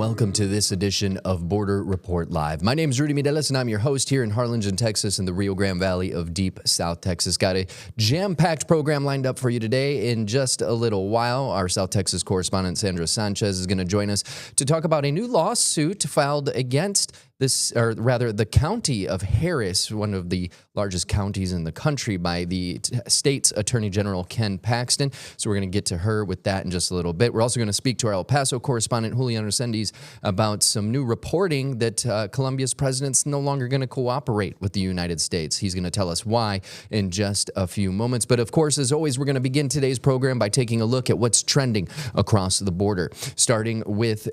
welcome to this edition of Border Report Live. My name is Rudy Mireles, and I'm your host here in Harlingen, Texas, in the Rio Grande Valley of deep South Texas. Got a jam-packed program lined up for you today. In just a little while, our South Texas correspondent Sandra Sanchez is going to join us to talk about a new lawsuit filed against the county of Harris, one of the largest counties in the country, by the state's Attorney General Ken Paxton. So we're going to get to her with that in just a little bit. We're also going to speak to our El Paso correspondent Julian Resendiz about some new reporting that Colombia's president's no longer going to cooperate with the United States. He's going to tell us why in just a few moments. But of course, as always, we're going to begin today's program by taking a look at what's trending across the border, starting with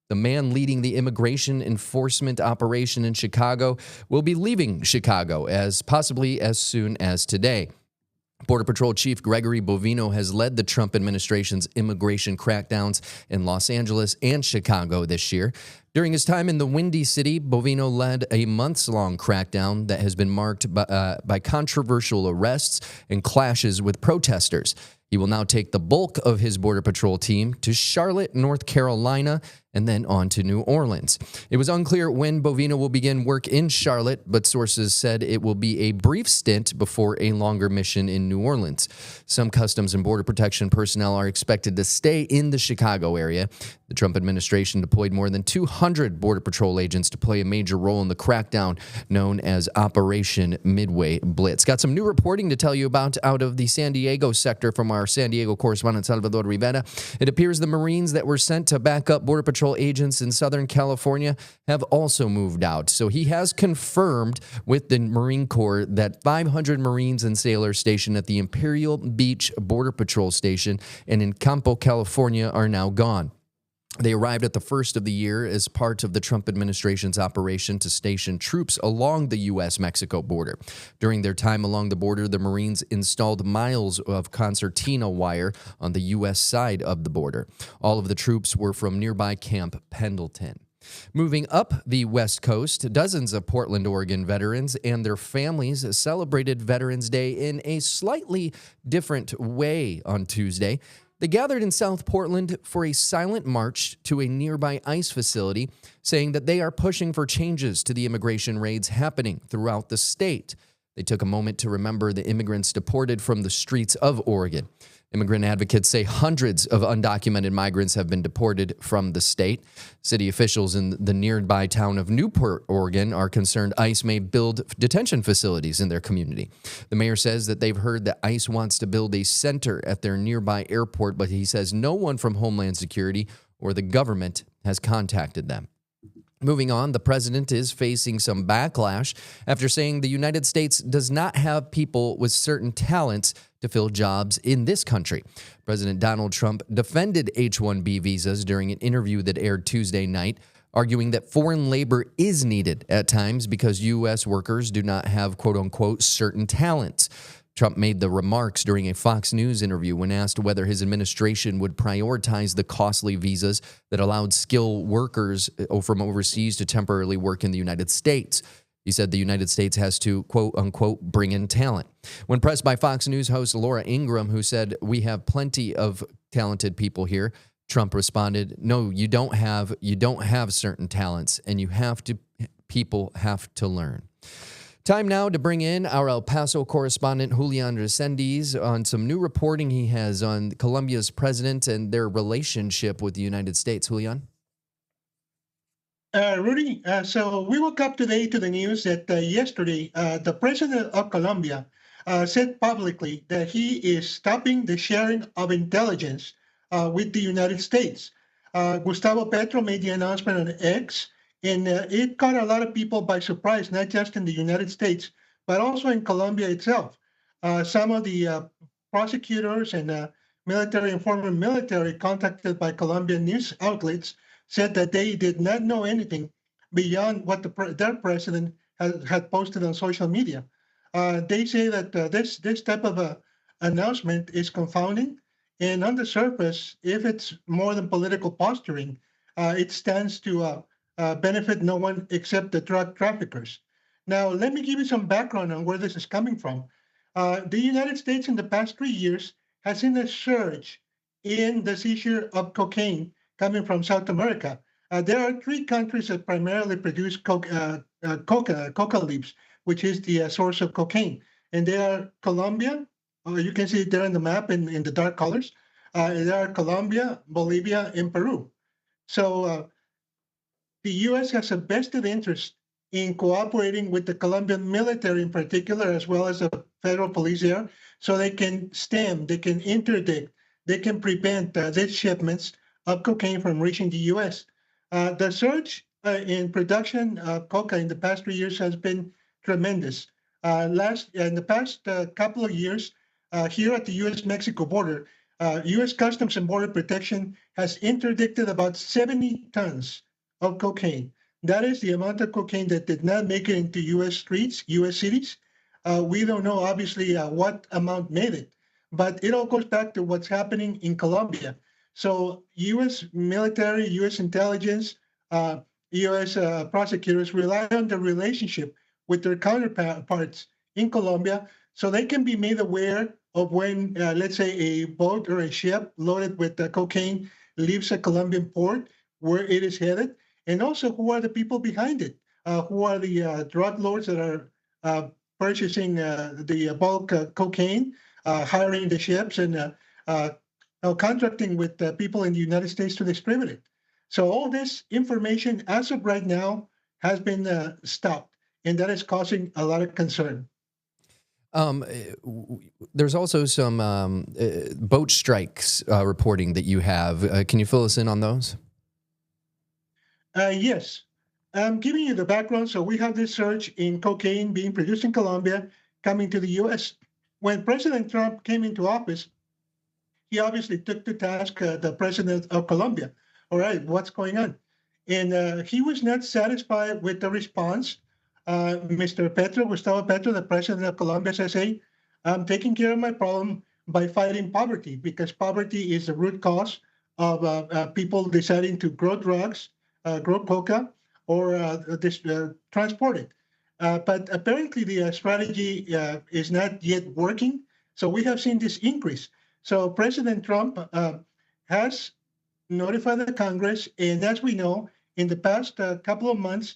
the man leading the immigration enforcement operation in Chicago will be leaving Chicago possibly as soon as today. Border Patrol Chief Gregory Bovino has led the Trump administration's immigration crackdowns in Los Angeles and Chicago this year. During his time in the Windy City, Bovino led a months-long crackdown that has been marked by controversial arrests and clashes with protesters. He will now take the bulk of his Border Patrol team to Charlotte, North Carolina, and then on to New Orleans. It was unclear when Bovino will begin work in Charlotte, but sources said it will be a brief stint before a longer mission in New Orleans. Some Customs and Border Protection personnel are expected to stay in the Chicago area. The Trump administration deployed more than 200 Border Patrol agents to play a major role in the crackdown known as Operation Midway Blitz. Got some new reporting to tell you about out of the San Diego sector from our San Diego correspondent Salvador Rivera. It appears the Marines that were sent to back up Border Patrol agents in Southern California have also moved out. So he has confirmed with the Marine Corps that 500 Marines and sailors stationed at the Imperial Beach Border Patrol Station and in Campo, California are now gone. They arrived at the first of the year as part of the Trump administration's operation to station troops along the U.S.-Mexico border. During their time along the border, the Marines installed miles of concertina wire on the U.S. side of the border. All of the troops were from nearby Camp Pendleton. Moving up the West Coast, dozens of Portland, Oregon veterans and their families celebrated Veterans Day in a slightly different way on Tuesday. They gathered in South Portland for a silent march to a nearby ICE facility, saying that they are pushing for changes to the immigration raids happening throughout the state. They took a moment to remember the immigrants deported from the streets of Oregon. Immigrant advocates say hundreds of undocumented migrants have been deported from the state. City officials in the nearby town of Newport, Oregon, are concerned ICE may build detention facilities in their community. The mayor says that they've heard that ICE wants to build a center at their nearby airport, but he says no one from Homeland Security or the government has contacted them. Moving on, the president is facing some backlash after saying the United States does not have people with certain talents to fill jobs in this country. President Donald Trump defended H-1B visas during an interview that aired Tuesday night, arguing that foreign labor is needed at times because U.S. workers do not have, quote-unquote, certain talents. Trump made the remarks during a Fox News interview when asked whether his administration would prioritize the costly visas that allowed skilled workers from overseas to temporarily work in the United States. He said the United States has to, quote-unquote, bring in talent. When pressed by Fox News host Laura Ingraham, who said, "We have plenty of talented people here," Trump responded, "No, you don't have certain talents, and people have to learn." Time now to bring in our El Paso correspondent Julian Resendiz on some new reporting he has on Colombia's president and their relationship with the United States. Julian? Rudy, so we woke up today to the news that yesterday the president of Colombia said publicly that he is stopping the sharing of intelligence with the United States. Gustavo Petro made the announcement on X, and it caught a lot of people by surprise, not just in the United States, but also in Colombia itself. Some of the prosecutors and military and former military contacted by Colombian news outlets said that they did not know anything beyond what their president had posted on social media. They say that this type of announcement is confounding, and on the surface, if it's more than political posturing, it stands to benefit no one except the drug traffickers. Now, let me give you some background on where this is coming from. The United States in the past 3 years has seen a surge in the seizure of cocaine coming from South America. There are three countries that primarily produce coca leaves, which is the source of cocaine. And they are Colombia, you can see it there in the map in the dark colors. They are Colombia, Bolivia, and Peru. So the U.S. has a vested interest in cooperating with the Colombian military in particular, as well as the federal police there, so they can stem, they can interdict, they can prevent these shipments of cocaine from reaching the U.S. The surge in production of coca in the past 3 years has been tremendous. In the past couple of years, here at the U.S.-Mexico border, U.S. Customs and Border Protection has interdicted about 70 tons of cocaine. That is the amount of cocaine that did not make it into U.S. streets, U.S. cities. We don't know, obviously, what amount made it, but it all goes back to what's happening in Colombia. So U.S. military, U.S. intelligence, U.S. Prosecutors rely on the relationship with their counterparts in Colombia so they can be made aware of when, let's say, a boat or a ship loaded with cocaine leaves a Colombian port, where it is headed, and also who are the people behind it, who are the drug lords that are purchasing the bulk cocaine, hiring the ships, and contracting with people in the United States to distribute it. So all this information, as of right now, has been stopped, and that is causing a lot of concern. There's also some boat strikes reporting that you have. Can you fill us in on those? Yes, I'm giving you the background. So we have this surge in cocaine being produced in Colombia coming to the U.S. When President Trump came into office, he obviously took to task the president of Colombia. All right, what's going on? And he was not satisfied with the response. Mr. Gustavo Petro, the president of Colombia, says, hey, I'm taking care of my problem by fighting poverty, because poverty is the root cause of people deciding to grow drugs, grow coca, or transport it. But apparently the strategy is not yet working. So we have seen this increase. So President Trump has notified the Congress, and as we know, in the past couple of months,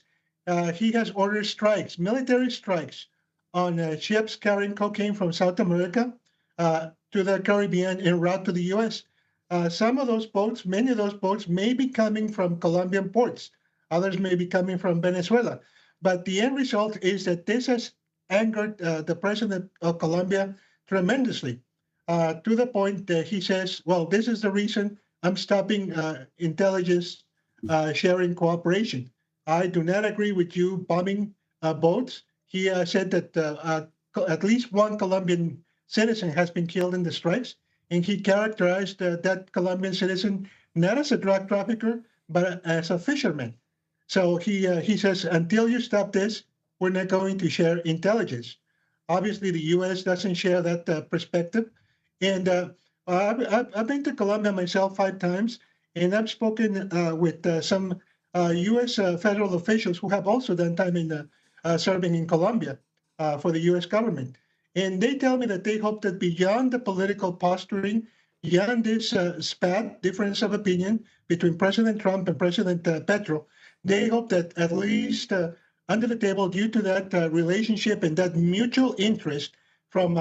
he has ordered strikes, military strikes, on ships carrying cocaine from South America to the Caribbean en route to the U.S. Some of those boats, many of those boats, may be coming from Colombian ports. Others may be coming from Venezuela. But the end result is that this has angered the president of Colombia tremendously, to the point that he says, well, this is the reason I'm stopping intelligence sharing cooperation. I do not agree with you bombing boats. He said that at least one Colombian citizen has been killed in the strikes, and he characterized that Colombian citizen not as a drug trafficker, but as a fisherman. So he says, until you stop this, we're not going to share intelligence. Obviously, the U.S. doesn't share that perspective. And I've been to Colombia myself 5 times, and I've spoken with some U.S. Federal officials who have also done time in serving in Colombia for the U.S. government. And they tell me that they hope that beyond the political posturing, beyond this spat, difference of opinion between President Trump and President Petro, they hope that at least under the table, due to that relationship and that mutual interest from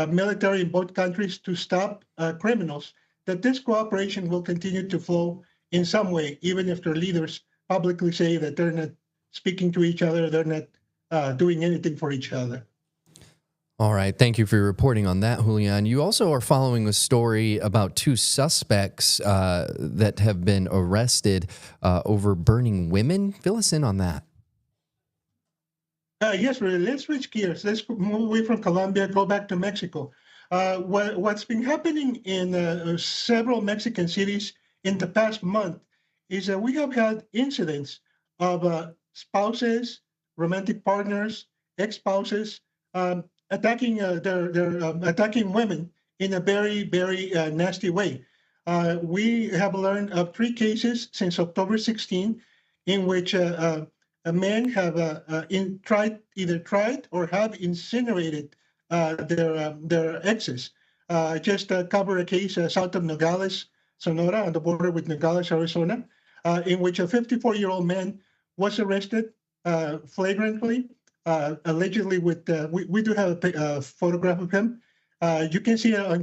military in both countries to stop criminals, that this cooperation will continue to flow in some way, even if their leaders publicly say that they're not speaking to each other, they're not doing anything for each other. All right. Thank you for your reporting on that, Julian. You also are following a story about 2 suspects that have been arrested over burning women. Fill us in on that. Yes, really. Let's switch gears. Let's move away from Colombia, go back to Mexico. What's been happening in several Mexican cities in the past month is that we have had incidents of spouses, romantic partners, ex-spouses, attacking attacking women in a very, very nasty way. We have learned of 3 cases since October 16 in which men have either tried or have incinerated their exes. Just cover a case south of Nogales, Sonora, on the border with Nogales, Arizona. in which a 54-year-old man was arrested flagrantly, allegedly with, we do have a photograph of him. You can see on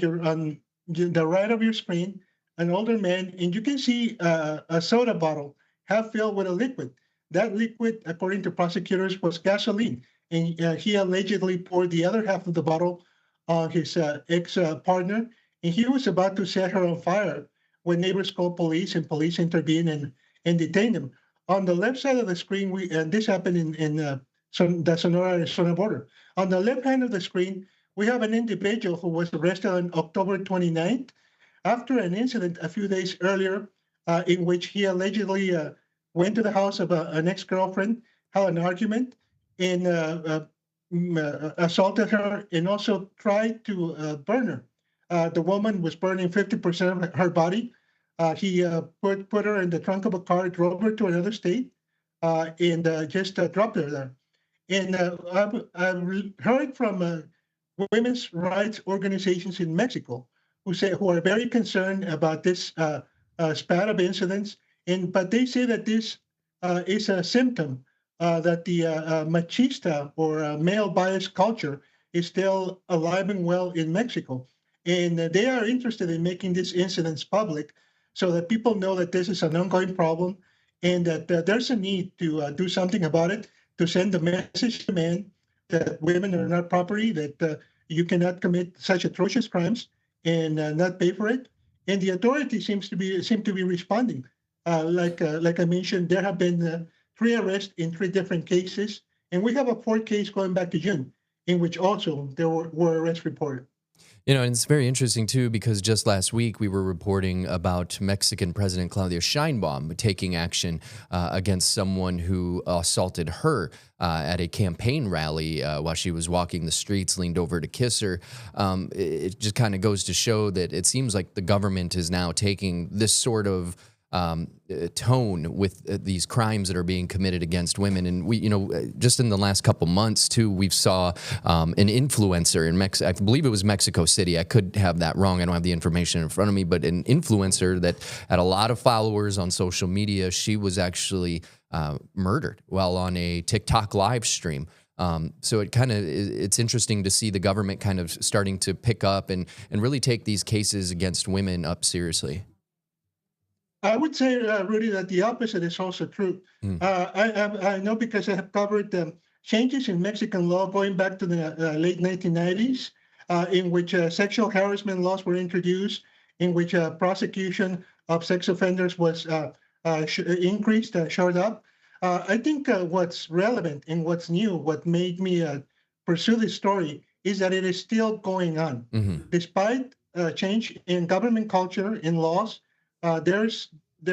the right of your screen, an older man, and you can see a soda bottle half filled with a liquid. That liquid, according to prosecutors, was gasoline, and he allegedly poured the other half of the bottle on his ex-partner, and he was about to set her on fire when neighbors called police, and police intervened and detained him. On the left side of the screen, and this happened in the Sonora-Arizona border. On the left hand of the screen, we have an individual who was arrested on October 29th after an incident a few days earlier in which he allegedly went to the house of an ex-girlfriend, had an argument, and assaulted her, and also tried to burn her. The woman was burning 50% of her body. He put her in the trunk of a car, drove her to another state, and just dropped her there. And I've heard from women's rights organizations in Mexico who are very concerned about this spat of incidents, but they say that this is a symptom that the machista or male bias culture is still alive and well in Mexico. And they are interested in making these incidents public so that people know that this is an ongoing problem and that there's a need to do something about it, to send the message to men that women are not property, that you cannot commit such atrocious crimes and not pay for it. And the authorities seem to be responding. Like I mentioned, there have been 3 arrests in 3 different cases, and we have a 4th case going back to June, in which also there were arrests reported. You know, and it's very interesting, too, because just last week we were reporting about Mexican President Claudia Sheinbaum taking action against someone who assaulted her at a campaign rally while she was walking the streets, leaned over to kiss her. It just kind of goes to show that it seems like the government is now taking this sort of tone with these crimes that are being committed against women. And we, just in the last couple months too, we've saw an influencer in Mexico. I believe it was Mexico City. I could have that wrong. I don't have the information in front of me, but an influencer that had a lot of followers on social media. She was actually murdered while on a TikTok live stream. So it's interesting to see the government kind of starting to pick up and really take these cases against women up seriously. I would say, Rudy, that the opposite is also true. I know because I have covered changes in Mexican law going back to the late 1990s, in which sexual harassment laws were introduced, in which prosecution of sex offenders was increased, shored up. I think what's relevant and what's new, what made me pursue this story, is that it is still going on. Despite change in government culture, in laws, there's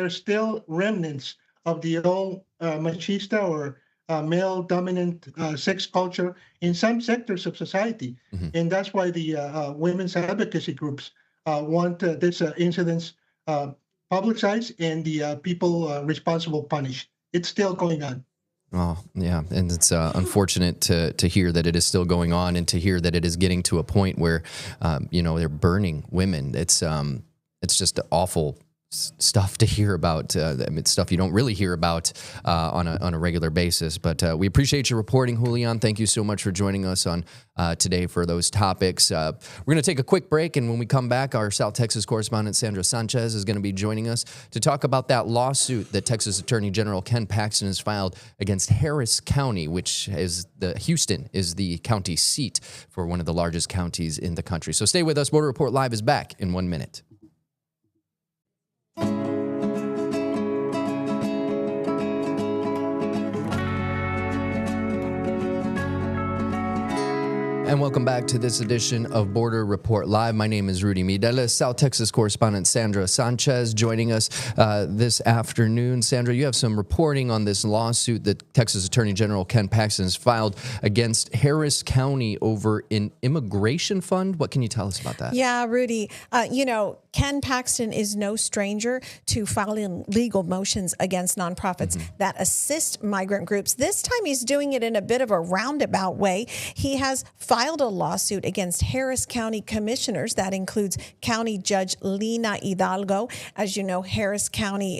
still remnants of the old machista or male-dominant sex culture in some sectors of society. And that's why the women's advocacy groups want this incidents publicized and the people responsible punished. It's still going on. Oh, yeah. And it's unfortunate to hear that it is still going on and to hear that it is getting to a point where, they're burning women. It's just awful stuff to hear about. It's stuff you don't really hear about on a regular basis. But we appreciate your reporting, Julian. Thank you so much for joining us on today for those topics. We're going to take a quick break, and when we come back, our South Texas correspondent Sandra Sanchez is going to be joining us to talk about that lawsuit that Texas Attorney General Ken Paxton has filed against Harris County, which is Houston is the county seat for one of the largest counties in the country. So stay with us. Border Report Live is back in 1 minute. And welcome back to this edition of Border Report Live. My name is Rudy Mideles. South Texas correspondent Sandra Sanchez joining us this afternoon. Sandra, you have some reporting on this lawsuit that Texas Attorney General Ken Paxton has filed against Harris County over an immigration fund. What can you tell us about that? Yeah, Rudy, Ken Paxton is no stranger to filing legal motions against nonprofits that assist migrant groups. This time he's doing it in a bit of a roundabout way. He has filed a lawsuit against Harris County commissioners. That includes County Judge Lina Hidalgo. As you know, Harris County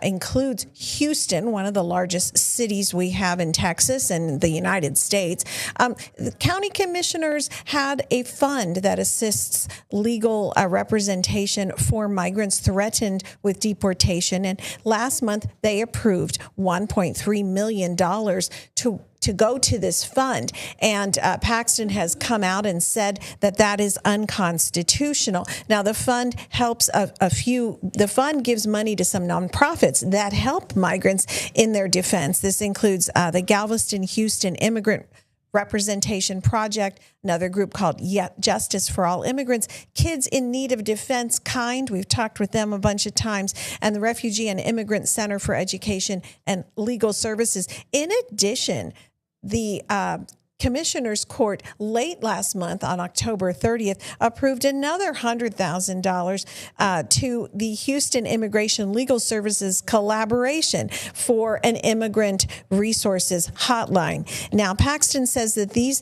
includes Houston, one of the largest cities we have in Texas and the United States. The county commissioners had a fund that assists legal representation for migrants threatened with deportation. And last month, they approved $1.3 million to go to this fund. And Paxton has come out and said that that is unconstitutional. Now, the fund helps the fund gives money to some nonprofits that help migrants in their defense. This includes the Galveston Houston Immigrant Representation Project, another group called Justice for All Immigrants, Kids in Need of Defense Kind. We've talked with them a bunch of times, and the Refugee and Immigrant Center for Education and Legal Services. In addition, the Commissioner's Court late last month on October 30th approved another $100,000 to the Houston Immigration Legal Services collaboration for an immigrant resources hotline. Now, Paxton says that these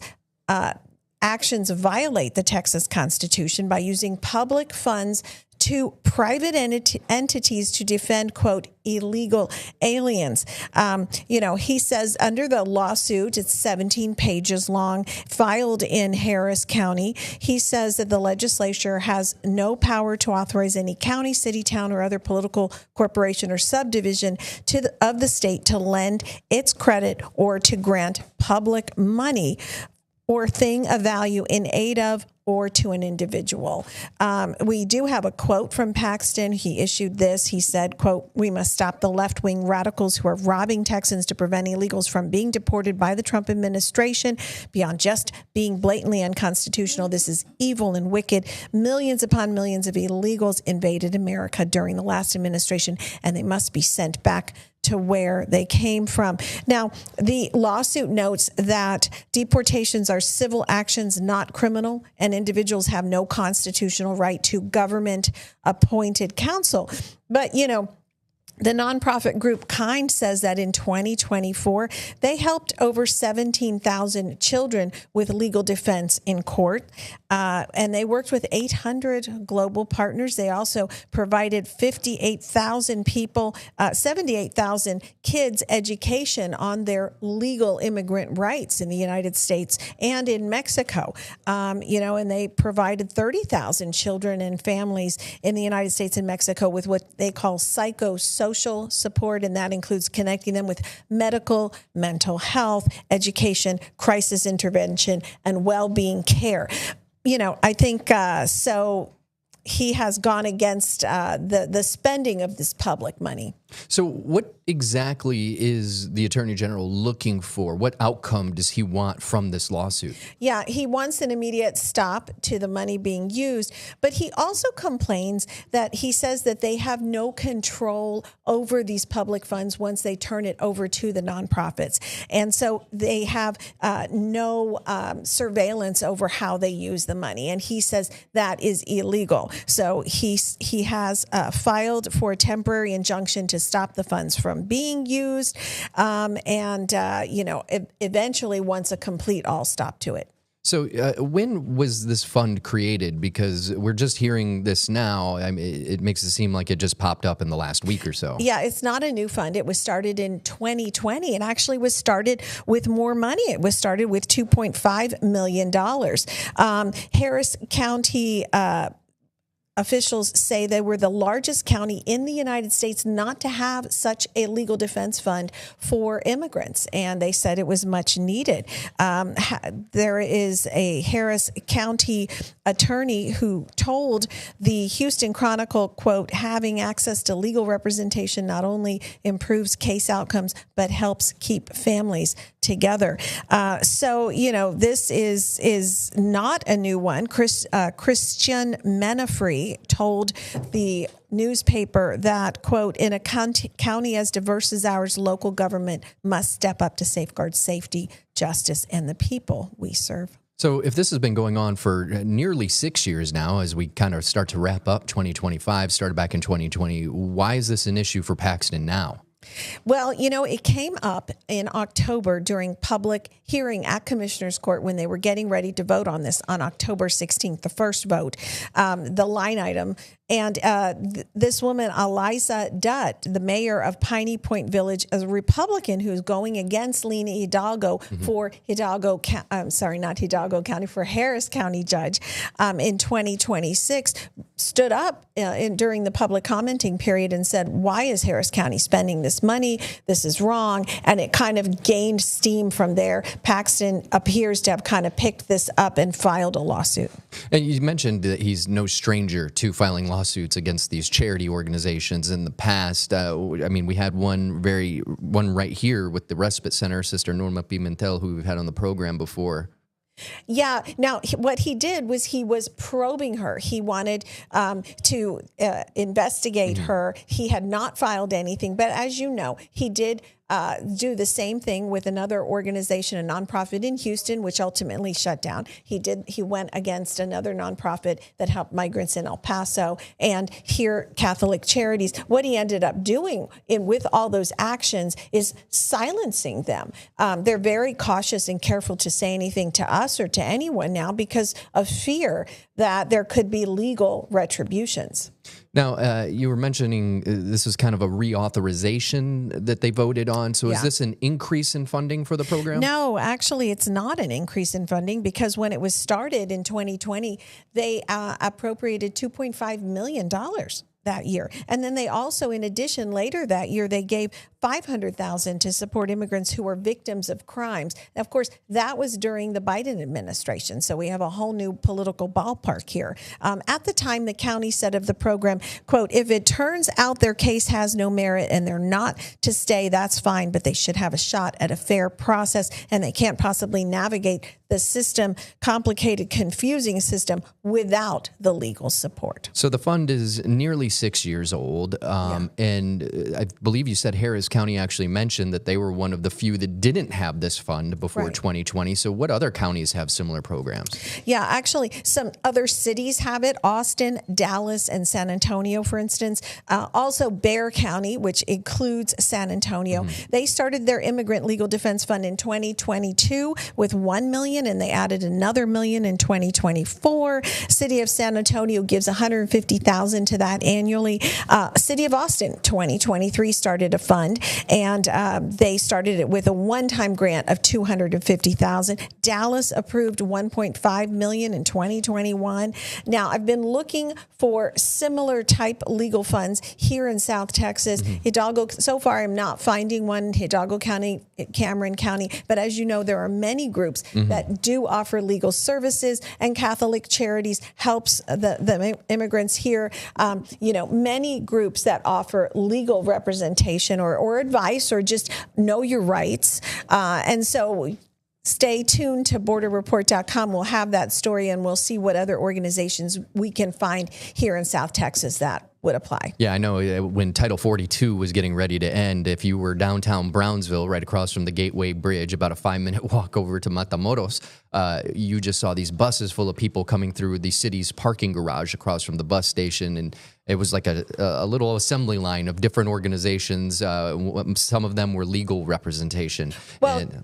actions violate the Texas Constitution by using public funds to private entities to defend, quote, illegal aliens. He says under the lawsuit, it's 17 pages long, filed in Harris County. He says that the legislature has no power to authorize any county, city, town, or other political corporation or subdivision of the state to lend its credit or to grant public money or thing of value in aid of or to an individual. We do have a quote from Paxton. He issued this. He said, quote, "We must stop the left-wing radicals who are robbing Texans to prevent illegals from being deported by the Trump administration. Beyond just being blatantly unconstitutional, this is evil and wicked. Millions upon millions of illegals invaded America during the last administration, and they must be sent back to where they came from." Now, the lawsuit notes that deportations are civil actions, not criminal, and individuals have no constitutional right to government-appointed counsel. But, the nonprofit group Kind says that in 2024, they helped over 17,000 children with legal defense in court, and they worked with 800 global partners. They also provided 78,000 kids education on their legal immigrant rights in the United States and in Mexico. And they provided 30,000 children and families in the United States and Mexico with what they call psychosocial support, and that includes connecting them with medical, mental health, education, crisis intervention, and well-being care. I think so. He has gone against the spending of this public money. So what exactly is the Attorney General looking for? What outcome does he want from this lawsuit? Yeah, he wants an immediate stop to the money being used, but he also complains that he says that they have no control over these public funds once they turn it over to the nonprofits. And so they have no surveillance over how they use the money. And he says that is illegal. So he has filed for a temporary injunction to stop the funds from being used, eventually wants a complete stop to it. So when was this fund created? Because we're just hearing this now. I mean, it makes it seem like it just popped up in the last week or so. Yeah, it's not a new fund. It was started in 2020. It actually was started with more money. It was started with $2.5 million. Harris County officials say they were the largest county in the United States not to have such a legal defense fund for immigrants, and they said it was much needed. There is a Harris County attorney who told the Houston Chronicle, quote, "Having access to legal representation not only improves case outcomes, but helps keep families together." This is not a new one. Christian Menafree told the newspaper that, quote, "In a county as diverse as ours, local government must step up to safeguard safety, justice, and the people we serve." So if this has been going on for nearly 6 years now, as we kind of start to wrap up 2025, started back in 2020, why is this an issue for Paxton now? Well, it came up in October during public hearing at Commissioner's Court when they were getting ready to vote on this on October 16th, the first vote, the line item. And this woman, Eliza Dutt, the mayor of Piney Point Village, is a Republican who's going against Lena Hidalgo for for Harris County judge in 2026, stood up during the public commenting period and said, why is Harris County spending this money? This is wrong. And it kind of gained steam from there. Paxton appears to have kind of picked this up and filed a lawsuit. And you mentioned that he's no stranger to filing lawsuits against these charity organizations in the past. We had one right here with the Respite Center, Sister Norma Pimentel, who we've had on the program before. Yeah. Now, what he did was he was probing her. He wanted to investigate her. He had not filed anything. But as you know, he did do the same thing with another organization, a nonprofit in Houston, which ultimately shut down. He went against another nonprofit that helped migrants in El Paso and here Catholic Charities. What he ended up doing with all those actions is silencing them. They're very cautious and careful to say anything to us or to anyone now because of fear that there could be legal retributions. Now, you were mentioning this was kind of a reauthorization that they voted on. So is this an increase in funding for the program? No, actually, it's not an increase in funding because when it was started in 2020, they appropriated $2.5 million that year. And then they also, in addition, later that year, they gave $500,000 to support immigrants who were victims of crimes. Now, of course, that was during the Biden administration. So we have a whole new political ballpark here. At the time, the county said of the program, quote, if it turns out their case has no merit and they're not to stay, that's fine, but they should have a shot at a fair process and they can't possibly navigate the system, complicated, confusing system without the legal support. So the fund is nearly 6 years old. And I believe you said Harris County actually mentioned that they were one of the few that didn't have this fund before 2020. So what other counties have similar programs? Yeah, actually, some other cities have it. Austin, Dallas, and San Antonio, for instance. Also, Bexar County, which includes San Antonio. They started their Immigrant Legal Defense Fund in 2022 with $1 million, and they added another $1 million in 2024. City of San Antonio gives $150,000 to that annually. City of Austin, 2023, started a fund, and they started it with a one-time grant of $250,000. Dallas approved $1.5 million in 2021. Now, I've been looking for similar type legal funds here in South Texas. Hidalgo, so far I'm not finding one. Hidalgo County, Cameron County, but as you know, there are many groups that do offer legal services, and Catholic Charities helps the immigrants here. Many groups that offer legal representation or advice or just know your rights. And so stay tuned to borderreport.com. We'll have that story and we'll see what other organizations we can find here in South Texas that would apply. Yeah, I know when Title 42 was getting ready to end, if you were downtown Brownsville, right across from the Gateway Bridge, about a 5-minute walk over to Matamoros, you just saw these buses full of people coming through the city's parking garage across from the bus station. And it was like a little assembly line of different organizations. Some of them were legal representation. Well, and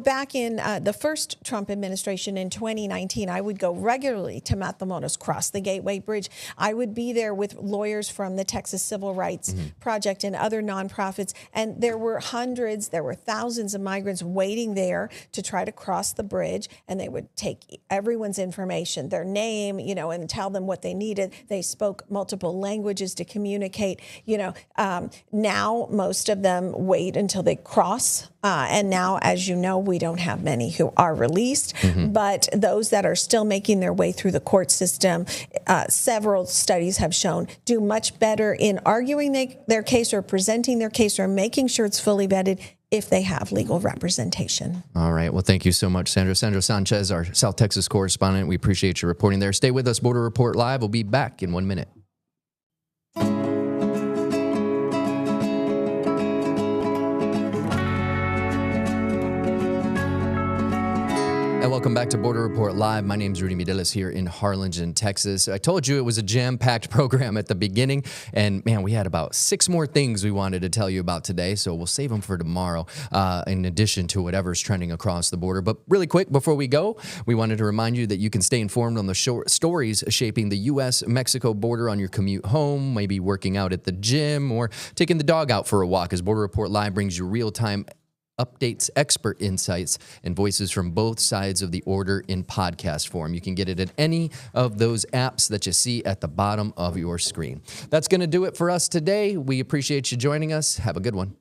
back in the first Trump administration in 2019, I would go regularly to Matamoros, cross the Gateway Bridge. I would be there with lawyers from the Texas Civil Rights Project and other nonprofits, and there were thousands of migrants waiting there to try to cross the bridge, and they would take everyone's information, their name, and tell them what they needed. They spoke multiple languages to communicate. Now most of them wait until they cross. And now, as you know, we don't have many who are released, but those that are still making their way through the court system, several studies have shown do much better in arguing their case or presenting their case or making sure it's fully vetted if they have legal representation. All right. Well, thank you so much, Sandra. Sandra Sanchez, our South Texas correspondent. We appreciate you reporting there. Stay with us. Border Report Live. We'll be back in 1 minute. And welcome back to Border Report Live. My name is Rudy Mideles here in Harlingen, Texas. I told you it was a jam-packed program at the beginning, and man, we had about 6 more things we wanted to tell you about today, so we'll save them for tomorrow, in addition to whatever's trending across the border. But really quick, before we go, we wanted to remind you that you can stay informed on the stories shaping the U.S.-Mexico border on your commute home, maybe working out at the gym, or taking the dog out for a walk, as Border Report Live brings you real-time updates, expert insights, and voices from both sides of the order in podcast form. You can get it at any of those apps that you see at the bottom of your screen. That's going to do it for us today. We appreciate you joining us. Have a good one.